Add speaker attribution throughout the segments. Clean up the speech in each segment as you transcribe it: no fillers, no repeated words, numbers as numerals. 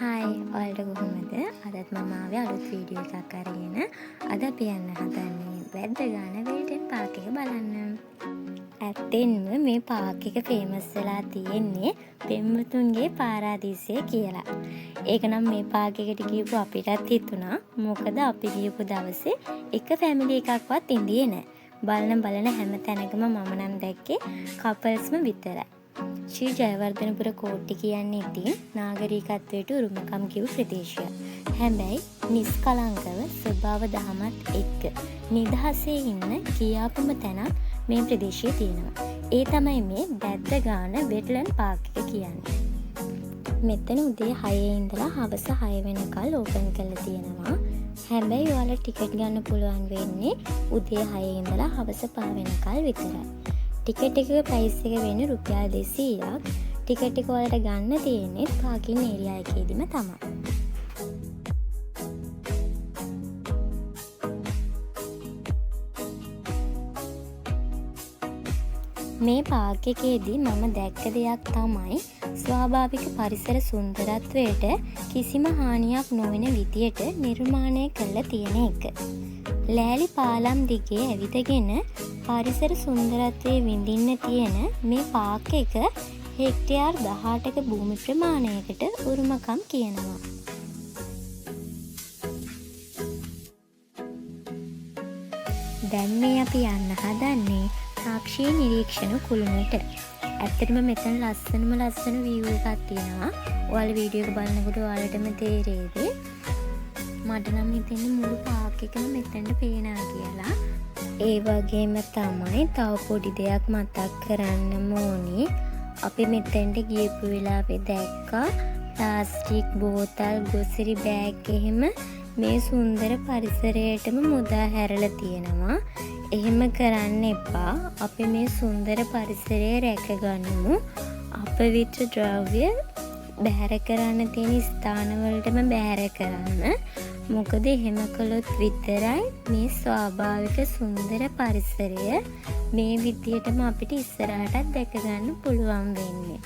Speaker 1: Hi ඔයාලට කොහොමද? අදත් මම ආවේ අලුත් වීඩියෝ එකක් අරගෙන. අද අපි යන්න හදන්නේ වැද්ද ගාන වෙල්ටන් පාක් එක බලන්න. ඇත්තෙන්ම මේ පාක් එක ෆේමස් වෙලා තියෙන්නේ පෙම්වතුන්ගේ පාරාදීසය කියලා. ඒක නම් මේ පාක් එකට ගිහපු අපිටත් හිතුණා. මොකද අපි ගියපු දවසේ එක ෆැමිලි එකක්වත් ඉඳියේ නැහැ. බලන හැම තැනකම මම නම් දැක්කේ කපල්ස්ම විතරයි. ශ්‍රී ජයවර්ධනපුර කෝට්ටේ කියන්නේ ඉතින් නාගරිකත්වයට උරුමකම් කිව් ප්‍රදේශයක්. හැබැයි නිස්කලංකව ස්වභාව දහමත් එක්ක නිදහසේ ඉන්න කියාපුම තැනක් මේ ප්‍රදේශයේ තියෙනවා. ඒ තමයි මේ වැද්ද ගාන වෙට්ලන්ඩ් පාක් එක කියන්නේ. මෙතන උදේ 6 ඉඳලා හවස 6 වෙනකල් ඕපන් කරලා තියෙනවා. හැබැයි ඔයාලා ටිකට් ගන්න පුළුවන් වෙන්නේ උදේ 6 ඉඳලා හවස 5 වෙනකල් විතරයි. ටිකට් එකක ප්‍රයිස් එක වෙන්නේ රුපියල් 200ක්. ටිකට් එක වලට ගන්න තියෙන්නේ පාකින් ඒරියා එකේදීම තමයි. මේ පාක් එකේදී මම දැක්ක දෙයක් තමයි ස්වාභාවික පරිසර සුන්දරත්වයට කිසිම හානියක් නොවන විදියට නිර්මාණය කරලා තියෙන එක. ලෑලි පාලම් දිගේ ඇවිදගෙන පරිසර සුන්දරත්වයේ විඳින්න තියෙන මේ පාක් එක හෙක්ටයාර් 18ක භූමි ප්‍රමාණයකට උරුමකම් කියනවා. දැන් මේ අපි යන්න හදන්නේ සාක්ෂි නිරීක්ෂණ කුළුණට. ඇත්තටම මෙතන ලස්සන view එකක් තියෙනවා. ඔයාලා වීඩියෝ එක බලනකොට ඔයාලටම තේරෙයිද? මට නම් හිතෙන්නේ මුළු පාක් එකම මෙතනට පේනවා කියලා. ඒ වගේම තමයි තව පොඩි දෙයක් මතක් කරන්න ඕනි. අපි මෙතෙන්ට ගියපු වෙලාවේ දැක්කා ප්ලාස්ටික් බෝතල්, ගොසිරි බෑග් එහෙම මේ සුන්දර පරිසරයටම මුදා හැරලා තියෙනවා. එහෙම කරන්න එපා. අපි මේ සුන්දර පරිසරය රැකගනිමු. අපවිත්‍ර ද්‍රව්‍ය බැහැර කරන්න තියෙන ස්ථානවලටම බැහැර කරන්න. මොකද එහෙම කළොත් විතරයි මේ ස්වාභාවික සුන්දර පරිසරය මේ විදියටම අපිට ඉස්සරහටත් දැක ගන්න පුළුවන් වෙන්නේ.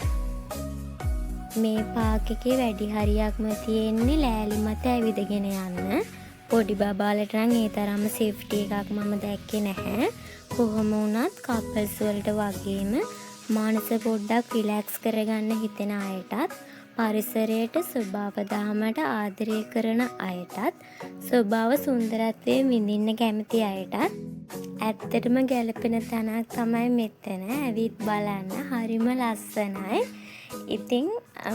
Speaker 1: මේ පාක් එකේ වැඩි හරියක්ම තියෙන්නේ ලෑලි මත ඇවිදගෙන යන්න. පොඩි බබාලට නම් ඒ තරම්ම සේෆ්ටි එකක් මම දැක්කේ නැහැ. කොහොම වුණත් කපල්ස් වලට වගේම මානස පොඩ්ඩක් රිලැක්ස් කරගන්න හිතෙන අයටත් පරිසරයට ස්වභාව දහමට ආදරය කරන අයටත් ස්වභාව සුන්දරත්වයේ විඳින්න කැමති අයටත් ඇත්තටම ගැලපෙන තැනක් තමයි මෙතන. ඇවිත් බලන්න හරිම ලස්සනයි. ඉතින්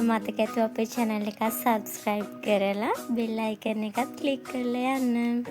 Speaker 1: මතක ඇතුව අපේ channel එක subscribe කරලා bell icon එකත් click කරලා යන්න.